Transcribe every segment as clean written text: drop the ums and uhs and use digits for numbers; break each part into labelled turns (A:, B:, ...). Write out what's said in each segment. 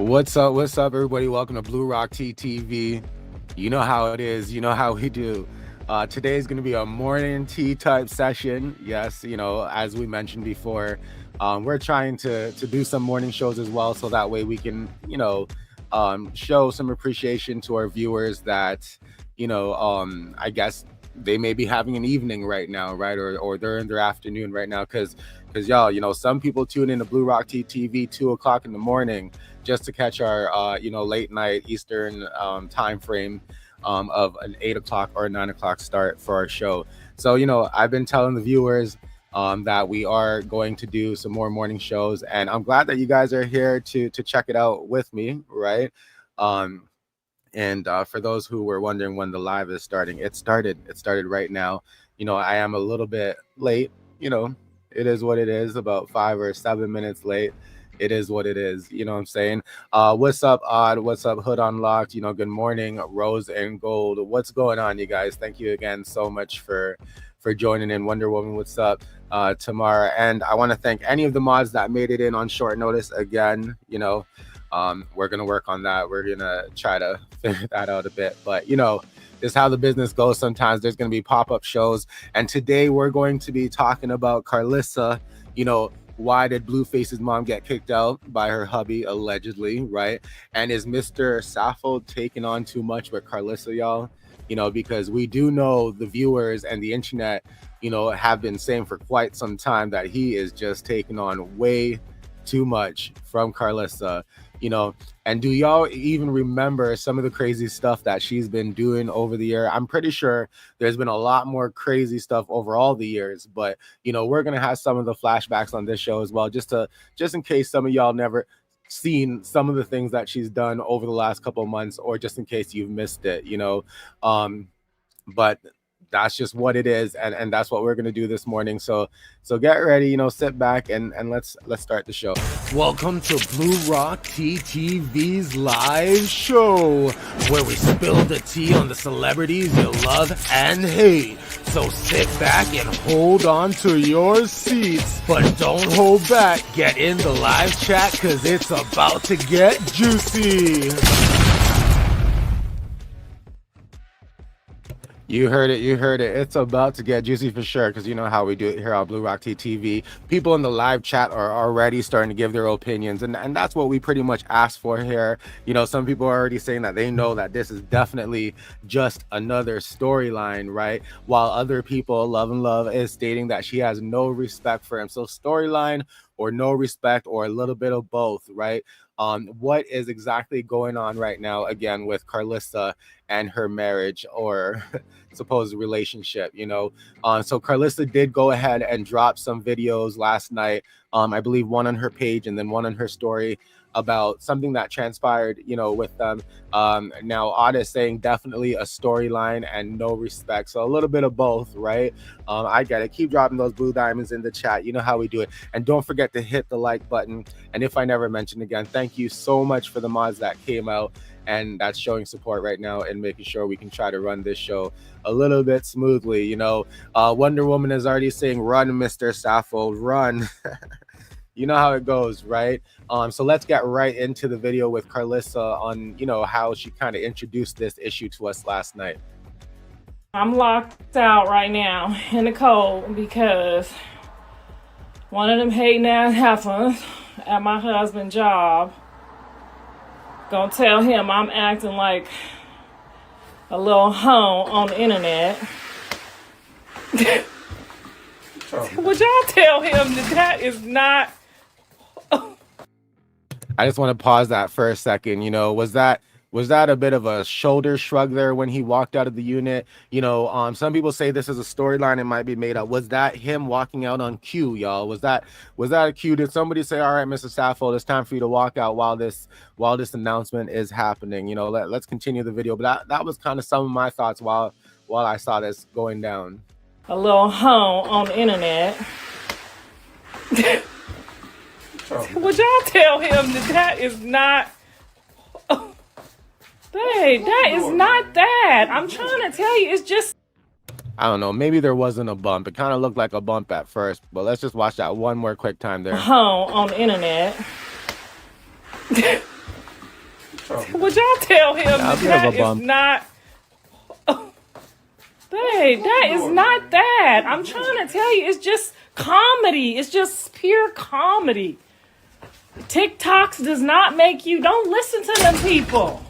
A: What's up? What's up, everybody? Welcome to Blue Rock TTV. You know how it is. You know how we do. Today is going to be a morning tea type session. Yes, as we mentioned before, we're trying to do some morning shows as well, so that way we can, show some appreciation to our viewers that, I guess they may be having an evening right now, right, or they're in their afternoon right now, because y'all, some people tune into Blue Rock TTV 2 o'clock in the morning just to catch our late night Eastern time frame of an 8 o'clock or 9 o'clock start for our show. So I've been telling the viewers that we are going to do some more morning shows, and I'm glad that you guys are here to check it out with me, right? And for those who were wondering when the live is starting, it started right now. I am a little bit late. It is what it is, about 5 or 7 minutes late. It is what it is. You know what I'm saying? What's up, Odd? What's up, Hood Unlocked? Good morning, Rose and Gold. What's going on, you guys? Thank you again so much for joining in. Wonder Woman, what's up? Tamara. And I want to thank any of the mods that made it in on short notice again. We're going to work on that. We're going to try to figure that out a bit. But, this is how the business goes. Sometimes there's going to be pop-up shows. And today we're going to be talking about Carissa. Why did Blueface's mom get kicked out by her hubby, allegedly, right? And is Mr. Saffold taking on too much with Carissa, y'all? Because we do know the viewers and the internet, have been saying for quite some time that he is just taking on way too much from Carissa. And do y'all even remember some of the crazy stuff that she's been doing over the year? I'm pretty sure there's been a lot more crazy stuff over all the years, but we're gonna have some of the flashbacks on this show as well, just in case some of y'all never seen some of the things that she's done over the last couple of months, or just in case you've missed it. But that's just what it is, and that's what we're gonna do this morning. So get ready, sit back and let's start the show. Welcome to Blue Rock TTV's live show, where we spill the tea on the celebrities you love and hate. So sit back and hold on to your seats, but don't hold back. Get in the live chat, cause it's about to get juicy. You heard it. It's about to get juicy for sure, because you know how we do it here on Blue Rock TV. People in the live chat are already starting to give their opinions, and that's what we pretty much asked for here. Some people are already saying that they know that this is definitely just another storyline, right? While other people, Love is stating that she has no respect for him. So storyline or no respect, or a little bit of both, right? What is exactly going on right now, again, with Carissa and her marriage or supposed relationship? So Carissa did go ahead and drop some videos last night. I believe one on her page and then one on her story about something that transpired, with them. Now Odd is saying definitely a storyline and no respect. So a little bit of both, right? I get it. Keep dropping those blue diamonds in the chat. You know how we do it. And don't forget to hit the like button. And if I never mention again, thank you so much for the mods that came out and that's showing support right now and making sure we can try to run this show a little bit smoothly. Wonder Woman is already saying, run, Mr. Saffold, run. You know how it goes, right? So let's get right into the video with Carissa on, how she kind of introduced this issue to us last night.
B: I'm locked out right now in the cold because one of them hating ass heifers at my husband's job gonna tell him I'm acting like a little hoe on the internet. Would y'all tell him that is not...
A: I just want to pause that for a second. Was that a bit of a shoulder shrug there when he walked out of the unit? Some people say this is a storyline, it might be made up. Was that him walking out on cue, y'all? Was that a cue? Did somebody say, all right, Mr. Saffold, it's time for you to walk out while this announcement is happening? Let's continue the video. But that was kind of some of my thoughts while I saw this going down.
B: A little hoe on the internet. Would y'all tell him that is not... that is not that. I'm trying to tell you, it's just...
A: I don't know, maybe there wasn't a bump. It kind of looked like a bump at first, but let's just watch that one more quick time there.
B: Hoe on the internet. Would y'all tell him
A: A
B: that
A: bit of a
B: that is
A: bump.
B: not? Babe, that is not that. I'm trying to tell you, it's just comedy. It's just pure comedy. TikToks does not make you. Don't listen to them people.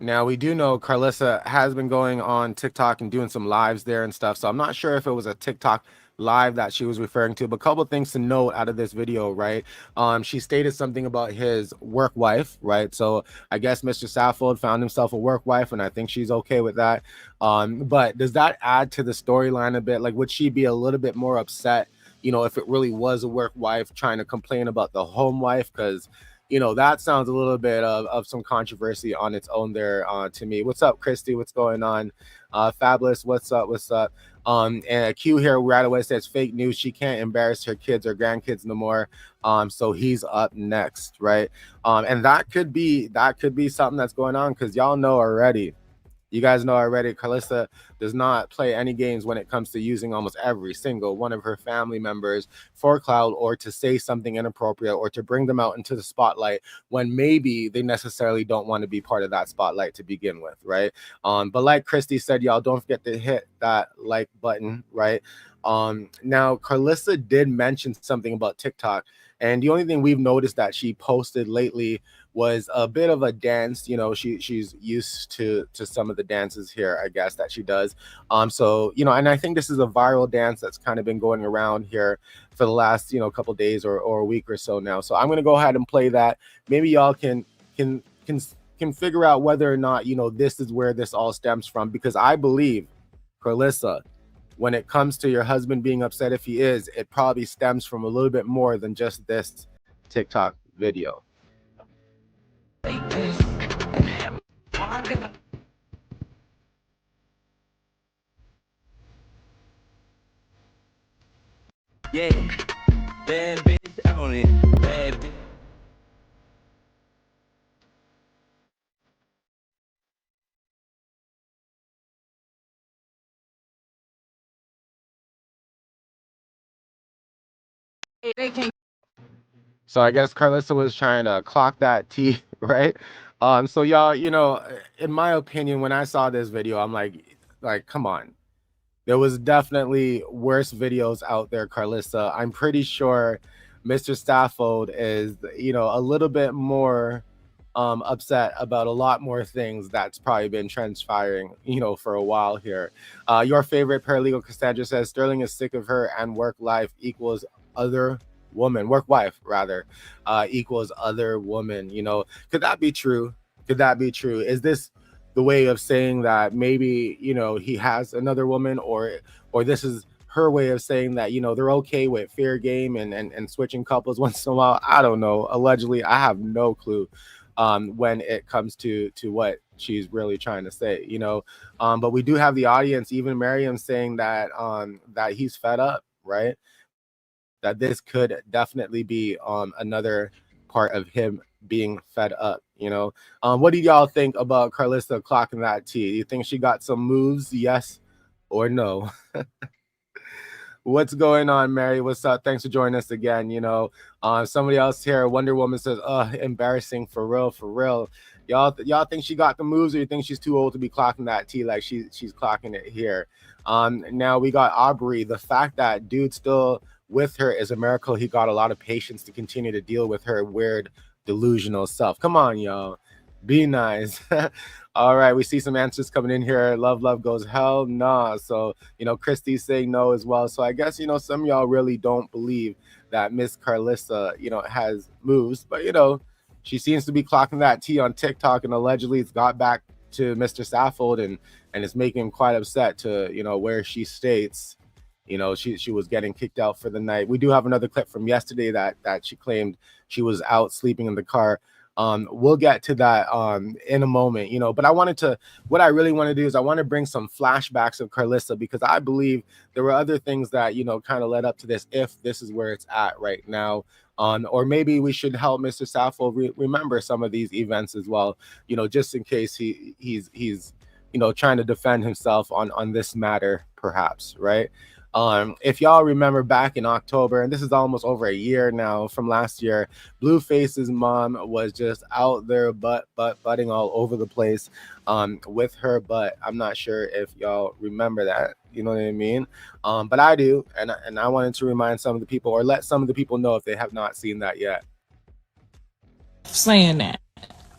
A: Now we do know Carissa has been going on TikTok and doing some lives there and stuff. So I'm not sure if it was a TikTok live that she was referring to, but a couple of things to note out of this video, right? She stated something about his work wife, right? So I guess Mr. Saffold found himself a work wife, and I think she's okay with that. But does that add to the storyline a bit? Like, would she be a little bit more upset, if it really was a work wife trying to complain about the home wife? Because that sounds a little bit of some controversy on its own there to me. What's up, Christy? What's going on? Fabulous, what's up? What's up? And Q here right away says fake news. She can't embarrass her kids or grandkids no more. So he's up next, right? And that could be something that's going on, because y'all know already. You guys know already, Carissa does not play any games when it comes to using almost every single one of her family members for clout, or to say something inappropriate, or to bring them out into the spotlight when maybe they necessarily don't want to be part of that spotlight to begin with, right? But like Christy said, y'all don't forget to hit that like button, right? Now Carissa did mention something about TikTok, and the only thing we've noticed that she posted lately was a bit of a dance. She's used to some of the dances here, I guess, that she does. So and I think this is a viral dance that's kind of been going around here for the last couple days or a week or so now. So I'm going to go ahead and play that. Maybe y'all can figure out whether or not this is where this all stems from, because I believe, Carissa, when it comes to your husband being upset, if he is, it probably stems from a little bit more than just this TikTok video.
C: Yeah, bad bitch on it, bad bitch.
B: They can't.
A: So I guess Carissa was trying to clock that T, right? So y'all, in my opinion, when I saw this video, I'm like, come on. There was definitely worse videos out there, Carissa. I'm pretty sure Mr. Saffold is, a little bit more upset about a lot more things that's probably been transpiring, for a while here. Your favorite paralegal Cassandra says Sterling is sick of her, and work life equals other woman, work wife rather, equals other woman. Could that be true? Could that be true? Is this the way of saying that maybe he has another woman, or this is her way of saying that they're okay with fair game and switching couples once in a while? I don't know. Allegedly, I have no clue when it comes to what she's really trying to say, but we do have the audience, even Miriam, saying that that he's fed up, right? That this could definitely be another part of him being fed up. What do y'all think about Carissa clocking that T? Do you think she got some moves? Yes or no? What's going on, Mary? What's up? Thanks for joining us again. Somebody else here, Wonder Woman, says, embarrassing, for real, for real. Y'all think she got the moves, or you think she's too old to be clocking that T like she's clocking it here? Now we got Aubrey. The fact that dude's still with her is a miracle. He got a lot of patience to continue to deal with her weird, delusional self. Come on, y'all. Be nice. All right, we see some answers coming in here. Love goes hell nah. So Christy's saying no as well. So I guess some of y'all really don't believe that Miss Carissa has moves, but she seems to be clocking that T on TikTok, and allegedly it's got back to Mr. Saffold, and it's making him quite upset to where she states she was getting kicked out for the night. We do have another clip from yesterday that she claimed she was out sleeping in the car. We'll get to that in a moment, but what I really want to do is I want to bring some flashbacks of Carissa, because I believe there were other things that kind of led up to this, if this is where it's at right now. Or maybe we should help Mr. Saffold remember some of these events as well, just in case he's trying to defend himself on this matter, perhaps, right? If y'all remember back in October, and this is almost over a year now from last year, Blueface's mom was just out there butting all over the place with her butt. I'm not sure if y'all remember that. You know what I mean? But I do, and I wanted to remind some of the people, or let some of the people know if they have not seen that yet.
B: Saying that.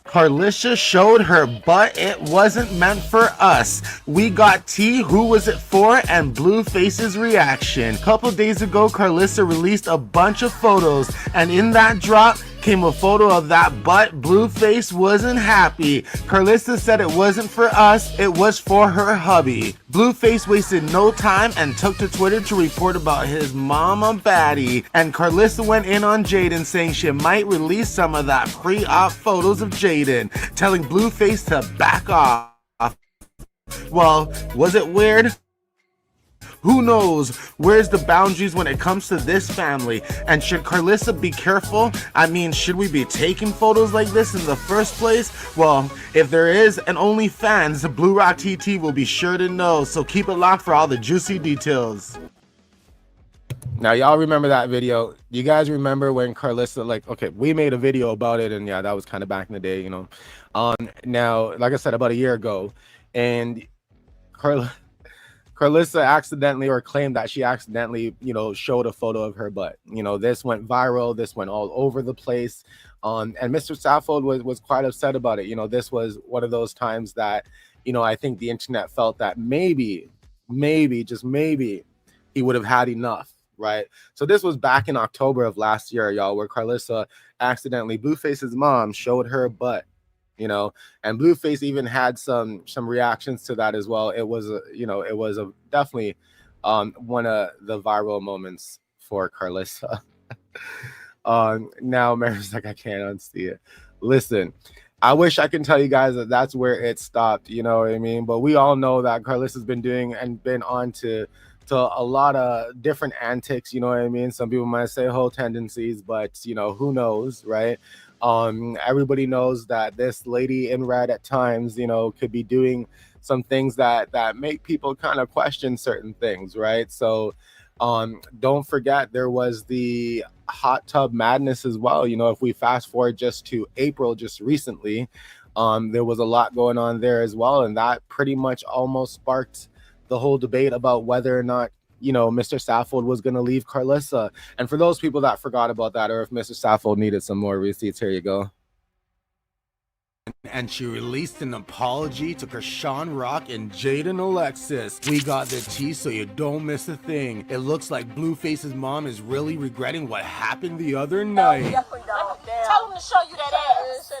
A: Carissa showed her butt. It wasn't meant for us. We got T, who was it for, and Blueface's reaction. A couple days ago, Carissa released a bunch of photos, and in that drop came a photo of that butt. Blueface wasn't happy. Carissa said it wasn't for us, it was for her hubby. Blueface wasted no time and took to Twitter to report about his mama baddie. And Carissa went in on Jaden, saying she might release some of that pre-op photos of Jaden, telling Blueface to back off. Well, was it weird? Who knows? Where's the boundaries when it comes to this family? And should Carissa be careful? I mean, should we be taking photos like this in the first place? Well, if there is an OnlyFans, Blue Rock TT will be sure to know, so keep it locked for all the juicy details. Now, y'all remember that video? You guys remember when Carissa, like, okay, we made a video about it, and yeah, that was kind of back in the day, you know. Now, like I said, about a year ago, and Carissa accidentally, or claimed that she accidentally, you know, showed a photo of her butt. You know, this went viral. This went all over the place. And Mr. Saffold was quite upset about it. You know, this was one of those times that, you know, I think the internet felt that maybe, just maybe, he would have had enough, right? So this was back in October of last year, y'all, where Carissa accidentally, Blueface's mom, showed her butt. You know, and Blueface even had some reactions to that as well. It was definitely one of the viral moments for Carissa. Now Mary's like, I can't unsee it. Listen, I wish I can tell you guys that that's where it stopped, you know what I mean? But we all know that Carissa's been doing and been on to a lot of different antics, you know what I mean? Some people might say whole tendencies, but you know, who knows, right? Everybody knows that this lady in red at times, you know, could be doing some things that make people kind of question certain things, right? So don't forget there was the hot tub madness as well. You know, if we fast forward just to April, just recently, there was a lot going on there as well, and that pretty much almost sparked the whole debate about whether or not, you know, Mr. Saffold was going to leave Carissa. And for those people that forgot about that, or if Mr. Saffold needed some more receipts, here you go. And she released an apology to Krishan Rock and Jaden Alexis. We got the tea so you don't miss a thing. It looks like Blueface's mom is really regretting what happened the other night.
B: Tell him to show you that ass.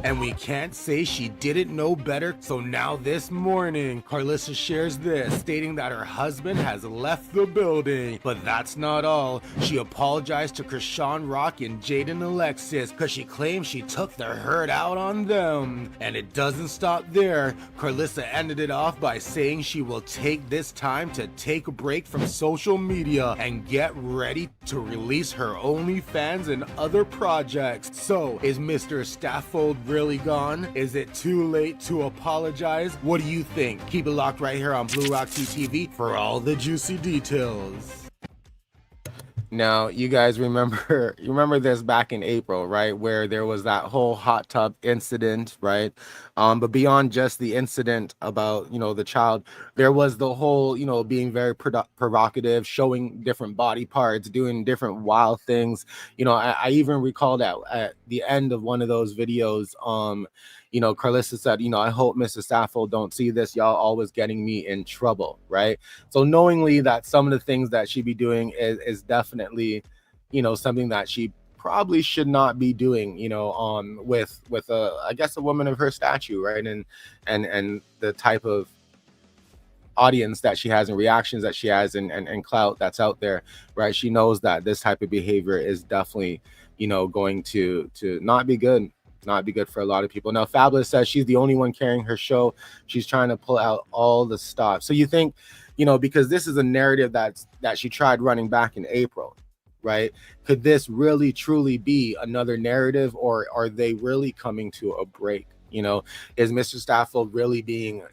A: And we can't say she didn't know better. So now this morning, Carissa shares this, stating that her husband has left the building. But that's not all. She apologized to Krishan Rock and Jaden Alexis because she claims she took the hurt out on them. And it doesn't stop there. Carissa ended it off by saying she will take this time to take a break from social media and get ready to release her OnlyFans and other projects. So, is Mr. Saffold really gone? Is it too late to apologize? What do you think? Keep it locked right here on Blue Rock TV for all the juicy details. Now, you guys remember this back in April, right? Where there was that whole hot tub incident, right? But beyond just the incident about, you know, the child, there was the whole, you know, being very provocative, showing different body parts, doing different wild things. You know, I even recall that at the end of one of those videos, you know, Carissa said, you know, I hope Mr. Saffold don't see this. Y'all always getting me in trouble, right? So knowingly that some of the things that she be doing is definitely, you know, something that she probably should not be doing, you know, with a, I guess, a woman of her stature, right? And the type of audience that she has and reactions that she has and clout that's out there, right? She knows that this type of behavior is definitely, you know, going to not be good. Not be good for a lot of people. Now, Fabulous says she's the only one carrying her show. She's trying to pull out all the stops. So you think, you know, because this is a narrative that she tried running back in April, right? Could this really truly be another narrative, or are they really coming to a break You know, is Mr. Saffold really being,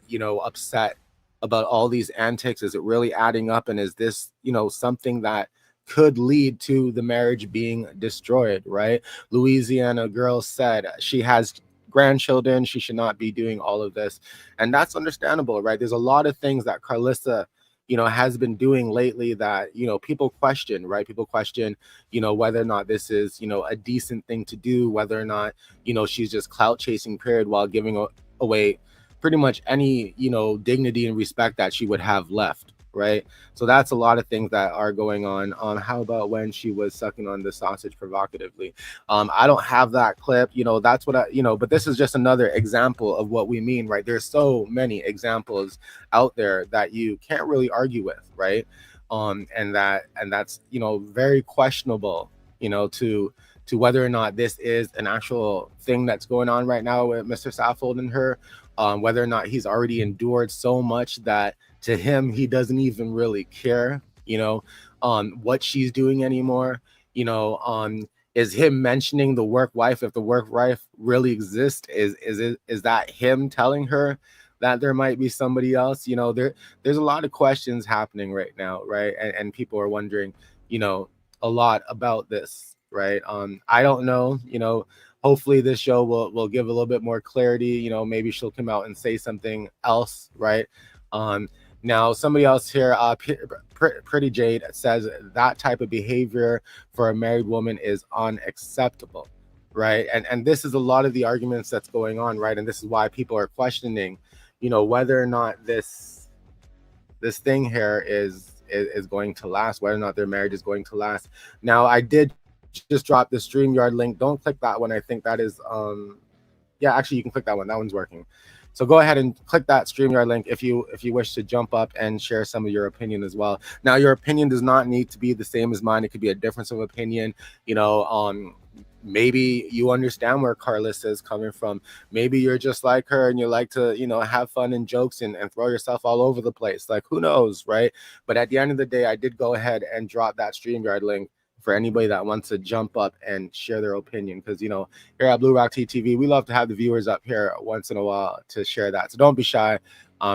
A: upset about all these antics? Is it really adding up? And is this, something that could lead to the marriage being destroyed, right? Louisiana girl said she has grandchildren, she should not be doing all of this. And that's understandable, right? There's a lot of things that Carissa, has been doing lately that, people question, right? People question, whether or not this is, a decent thing to do, whether or not, she's just clout chasing, period, while giving away pretty much any, dignity and respect that she would have left, right? So that's a lot of things that are going on. How about when she was sucking on the sausage provocatively? I don't have that clip, that's what but this is just another example of what we mean, right? There's so many examples out there that you can't really argue with, right? And that's, very questionable, to whether or not this is an actual thing that's going on right now with Mr. Saffold and her, whether or not he's already endured so much that to him, he doesn't even really care, what she's doing anymore. Is him mentioning the work wife, if the work wife really exists, is that him telling her that there might be somebody else? There's a lot of questions happening right now, right? And people are wondering, a lot about this, right? I don't know, hopefully this show will give a little bit more clarity. Maybe she'll come out and say something else, right? Now, somebody else here, Pretty Jade, says that type of behavior for a married woman is unacceptable, right? And this is a lot of the arguments that's going on, right? And this is why people are questioning, whether or not this thing here is going to last, whether or not their marriage is going to last. Now, I did just drop the StreamYard link. Don't click that one. I think that is, yeah, actually, you can click that one. That one's working. So go ahead and click that StreamYard link if you wish to jump up and share some of your opinion as well. Now, your opinion does not need to be the same as mine. It could be a difference of opinion. Maybe you understand where Carissa is coming from. Maybe you're just like her and you like to, have fun and jokes and throw yourself all over the place. Like, who knows, right? But at the end of the day, I did go ahead and drop that StreamYard link for anybody that wants to jump up and share their opinion. Because, here at Blue Rock TV, we love to have the viewers up here once in a while to share that. So don't be shy.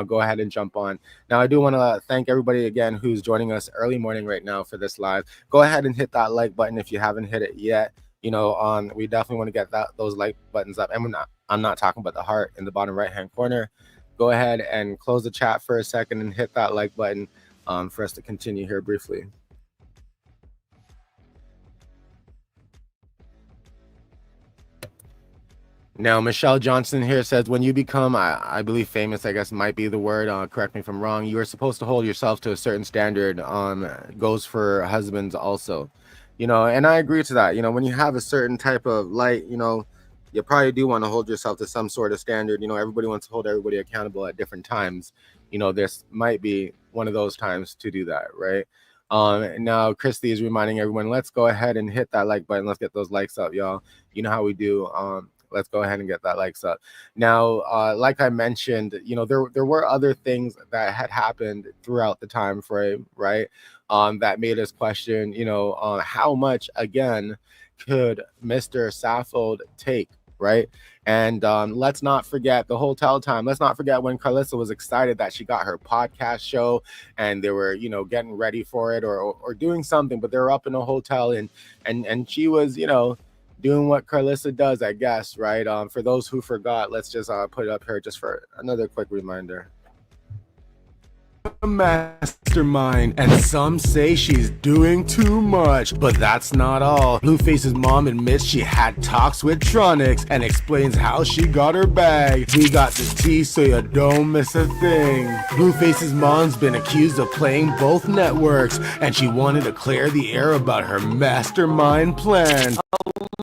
A: Go ahead and jump on. Now, I do want to thank everybody again who's joining us early morning right now for this live. Go ahead and hit that like button if you haven't hit it yet. We definitely want to get those like buttons up. And I'm not talking about the heart in the bottom right-hand corner. Go ahead and close the chat for a second and hit that like button for us to continue here briefly. Now, Michelle Johnson here says, when you become, I believe famous, I guess might be the word, correct me if I'm wrong, you are supposed to hold yourself to a certain standard, goes for husbands also. And I agree to that. When you have a certain type of light, you probably do want to hold yourself to some sort of standard. Everybody wants to hold everybody accountable at different times. This might be one of those times to do that, right? Now Christy is reminding everyone, let's go ahead and hit that like button. Let's get those likes up, y'all. You know how we do. Let's go ahead and get that likes up. Now, like I mentioned, there were other things that had happened throughout the time frame, right? That made us question, how much again could Mr. Saffold take, right? And let's not forget the hotel time. Let's not forget when Carissa was excited that she got her podcast show and they were, getting ready for it or doing something, but they were up in a hotel and she was, doing what Carissa does, I guess, right? For those who forgot, let's just put it up here just for another quick reminder. A mastermind, and some say she's doing too much, but that's not all. Blueface's mom admits she had talks with Tronics and explains how she got her bag. We got the tea so you don't miss a thing. Blueface's mom's been accused of playing both networks, and she wanted to clear the air about her mastermind plan.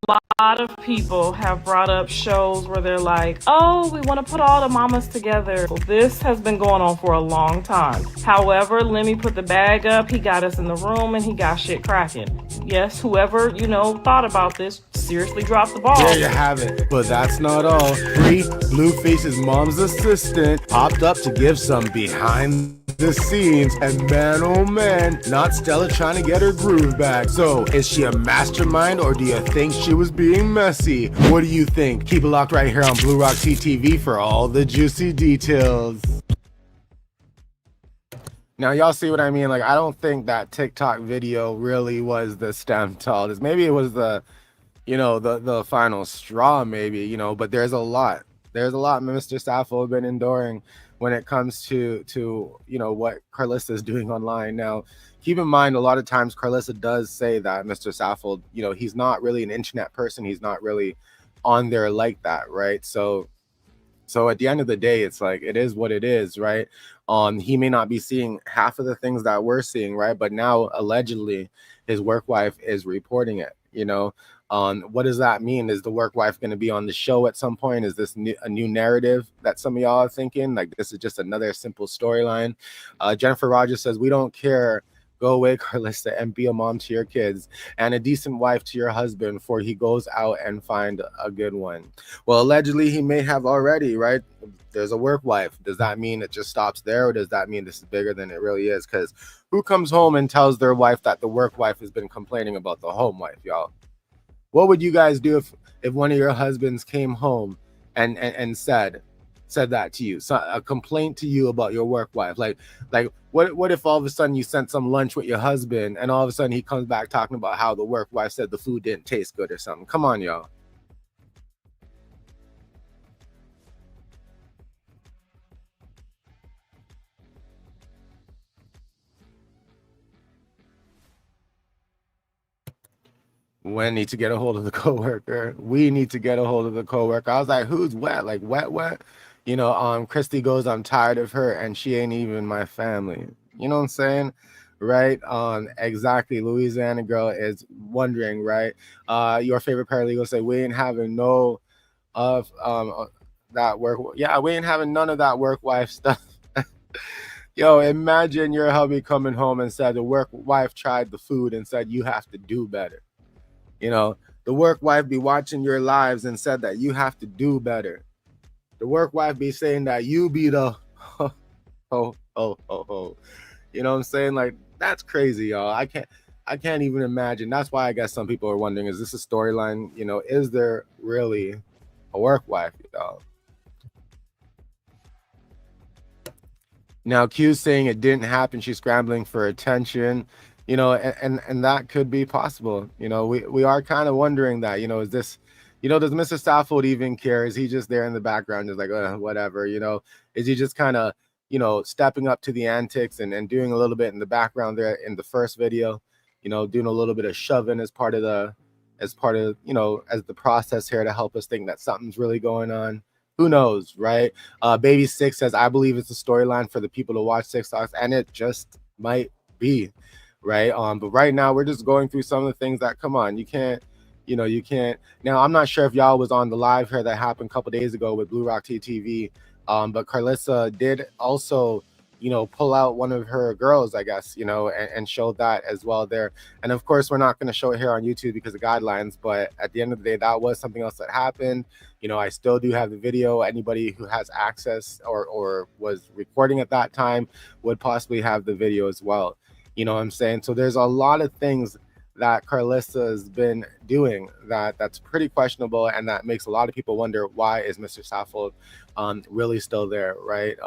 B: A lot of people have brought up shows where they're like, oh, we want to put all the mamas together. Well, this has been going on for a long time. However, Lemmy put the bag up, he got us in the room, and he got shit cracking. Yes, whoever, thought about this seriously dropped the ball.
A: There you have it. But that's not all. Blueface's mom's assistant popped up to give some behind the scenes, and man, oh man, not Stella trying to get her groove back. So, is she a mastermind, or do you think she was being getting messy. What do you think? Keep it locked right here on Blue Rock TTV for all the juicy details. Now, y'all see what I mean? Like, I don't think that TikTok video really was the stem to all this. Maybe it was the, the final straw, maybe, but there's a lot. There's a lot Mr. Saffold been enduring when it comes to what Carissa is doing online. Now, keep in mind, a lot of times Carissa does say that Mr. Saffold, he's not really an internet person. He's not really on there like that, right? So at the end of the day, it's like, it is what it is, right? He may not be seeing half of the things that we're seeing, right? But now allegedly his work wife is reporting it, what does that mean? Is the work wife going to be on the show at some point? Is this a new narrative that some of y'all are thinking? Like, this is just another simple storyline. Jennifer Rogers says, we don't care. Go away, Carissa, and be a mom to your kids and a decent wife to your husband before he goes out and find a good one. Well, allegedly, he may have already, right? There's a work wife. Does that mean it just stops there, or does that mean this is bigger than it really is? Because who comes home and tells their wife that the work wife has been complaining about the home wife, y'all? What would you guys do if one of your husbands came home and said that to you, so a complaint to you about your work wife? Like what if all of a sudden you sent some lunch with your husband and all of a sudden he comes back talking about how the work wife said the food didn't taste good or something? Come on, y'all. We need to get a hold of the coworker. We need to get a hold of the coworker. I was like, who's wet? Like wet? Christy goes, I'm tired of her and she ain't even my family. You know what I'm saying? Right? Exactly. Louisiana girl is wondering, right? Your favorite paralegal say, we ain't having no of that work. Yeah, we ain't having none of that work wife stuff. Yo, imagine your hubby coming home and said the work wife tried the food and said you have to do better. The work wife be watching your lives and said that you have to do better. The work wife be saying that you be the ho. You know what I'm saying? Like, that's crazy, y'all. I can't even imagine. That's why I guess some people are wondering, is this a storyline? Is there really a work wife, y'all? Now Q's saying it didn't happen. She's scrambling for attention. And that could be possible. We are kind of wondering that, is this, does Mr. Saffold even care? Is he just there in the background, just like, whatever, is he just kind of, stepping up to the antics and doing a little bit in the background there in the first video, doing a little bit of shoving as part of, as the process here to help us think that something's really going on. Who knows, right? Baby Six says, I believe it's a storyline for the people to watch TikToks, and it just might be. Right. But right now we're just going through some of the things that, come on, you can't. Now, I'm not sure if y'all was on the live here that happened a couple days ago with Blue Rock TTV. But Carissa did also, pull out one of her girls, I guess, and show that as well there. And of course, we're not going to show it here on YouTube because of guidelines. But at the end of the day, that was something else that happened. I still do have the video. Anybody who has access or was recording at that time would possibly have the video as well. You know what I'm saying? So there's a lot of things that Carissa has been doing that's pretty questionable, and that makes a lot of people wonder, why is Mr. Saffold really still there, right?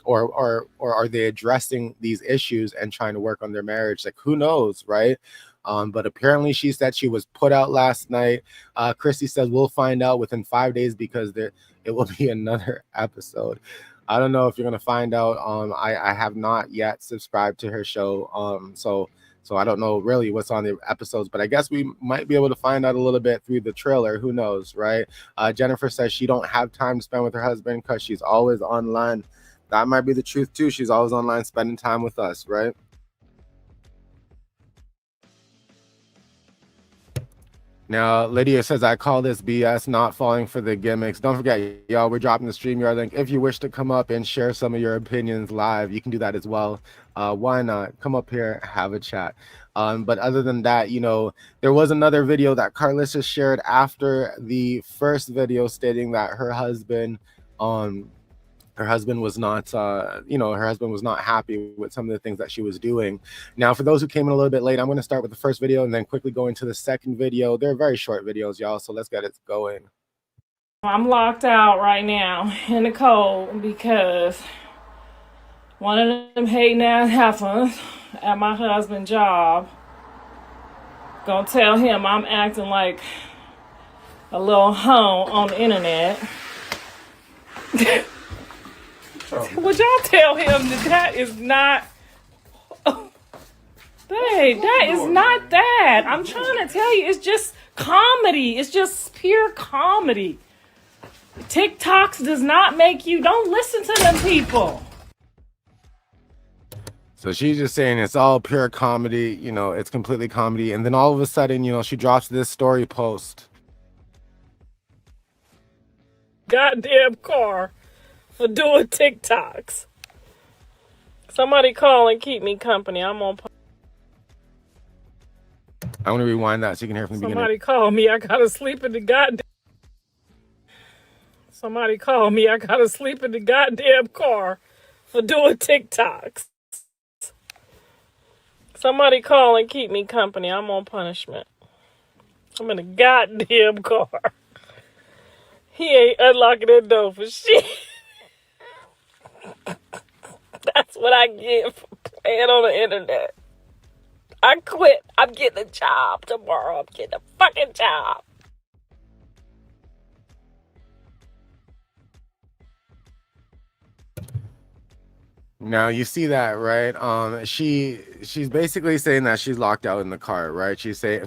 A: Or are they addressing these issues and trying to work on their marriage? Like, who knows, right? But apparently she said she was put out last night. Christy says we'll find out within 5 days because it will be another episode. I don't know if you're gonna find out. I have not yet subscribed to her show. So I don't know really what's on the episodes, but I guess we might be able to find out a little bit through the trailer. Who knows, right? Jennifer says she don't have time to spend with her husband because she's always online. That might be the truth too. She's always online spending time with us, right? Now, Lydia says, I call this BS, not falling for the gimmicks. Don't forget, y'all, we're dropping the StreamYard link. If you wish to come up and share some of your opinions live, you can do that as well. Why not? Come up here, have a chat. But other than that, there was another video that Carissa shared after the first video stating that her husband her husband was not her husband was not happy with some of the things that she was doing. Now, for those who came in a little bit late, I'm going to start with the first video and then quickly go into the second video. They're very short videos, y'all, so let's get it going.
B: I'm locked out right now in the cold because one of them hating ass heifers at my husband's job gonna tell him I'm acting like a little hoe on the internet. Would y'all tell him that is not... Babe, that is not that. I'm trying to tell you, it's just comedy. It's just pure comedy. TikToks does not make you... Don't listen to them people.
A: So she's just saying it's all pure comedy, it's completely comedy. And then all of a sudden, she drops this story post.
B: Goddamn car for doing TikToks. Somebody call and keep me company. I'm on...
A: I want to rewind that so you can hear from the beginning.
B: Somebody call me. I gotta sleep in the goddamn... Somebody call me. I gotta sleep in the goddamn car for doing TikToks. Somebody call and keep me company. I'm on punishment. I'm in a goddamn car. He ain't unlocking that door for shit. That's what I get for playing on the internet. I quit. I'm getting a job tomorrow. I'm getting a fucking job.
A: Now you see that, right? She's basically saying that she's locked out in the car, right?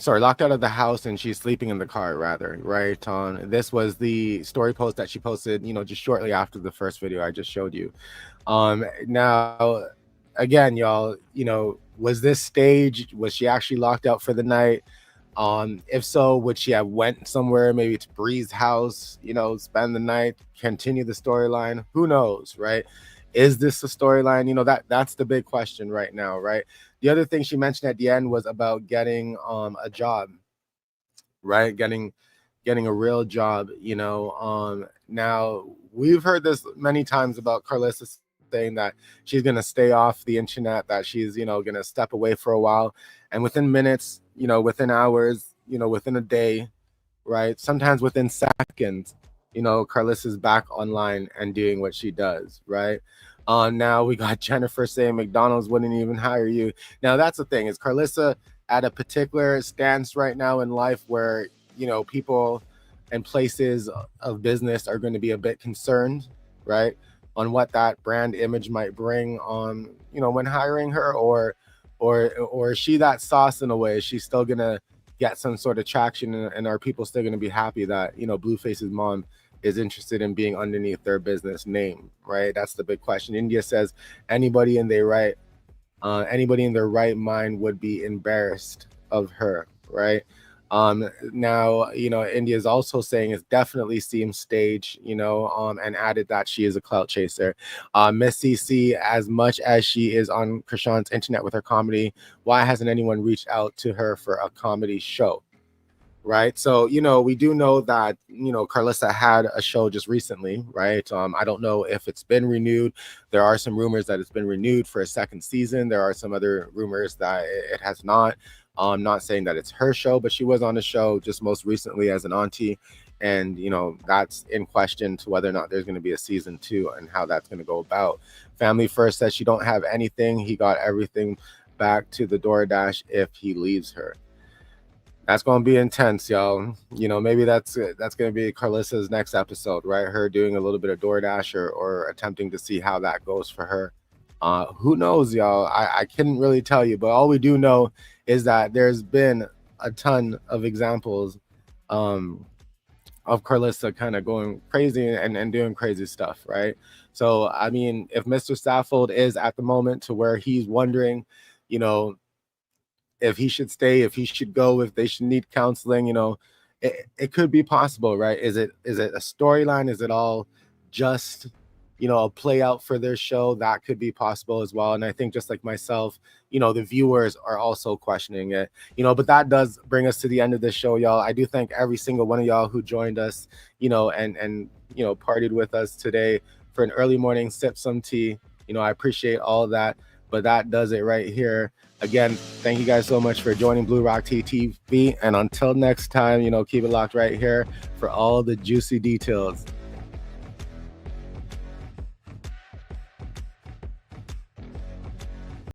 A: Locked out of the house and she's sleeping in the car, rather, right? This was the story post that she posted, just shortly after the first video I just showed you. Now, again, y'all, was this staged? Was she actually locked out for the night? If so, would she have went somewhere, maybe to Bree's house, spend the night, continue the storyline? Who knows, right? Is this a storyline? That's the big question right now, right? The other thing she mentioned at the end was about getting a job, right? Getting a real job, now we've heard this many times about Carissa saying that she's going to stay off the internet, that she's, going to step away for a while. And within minutes, within hours, within a day, right? Sometimes within seconds, Carissa's back online and doing what she does, right? Now we got Jennifer saying McDonald's wouldn't even hire you. Now that's the thing, is Carissa at a particular stance right now in life where, people and places of business are going to be a bit concerned, right, on what that brand image might bring on, when hiring her, or is she that sauce in a way? Is she still gonna get some sort of traction, and are people still gonna be happy that, Blueface's mom is interested in being underneath their business name, right? That's the big question. India says anybody in their right mind would be embarrassed of her, right? Now, India is also saying it definitely seems staged, and added that she is a clout chaser. Miss CC, as much as she is on Krishan's internet with her comedy, why hasn't anyone reached out to her for a comedy show? Right. So, we do know that, Carissa had a show just recently, right? I don't know if it's been renewed. There are some rumors that it's been renewed for a second season. There are some other rumors that it has not. I'm not saying that it's her show, but she was on the show just most recently as an auntie. And, that's in question to whether or not there's going to be a season 2 and how that's going to go about. Family First says she don't have anything. He got everything back to the DoorDash if he leaves her. That's going to be intense, y'all. Maybe that's going to be Carissa's next episode, right? Her doing a little bit of DoorDash or attempting to see how that goes for her. Who knows, y'all? I couldn't really tell you, but all we do know is that there's been a ton of examples of Carissa kind of going crazy and doing crazy stuff, right? So, I mean, if Mr. Saffold is at the moment to where he's wondering, if he should stay, if he should go, if they should need counseling, it could be possible, right? Is it a storyline? Is it all just, a play out for their show? That could be possible as well. And I think just like myself, the viewers are also questioning it, but that does bring us to the end of this show, y'all. I do thank every single one of y'all who joined us, and partied with us today for an early morning sip some tea. You know, I appreciate all of that, but that does it right here. Again, thank you guys so much for joining Blue Rock Tea TV. And until next time, you know, keep it locked right here for all the juicy details.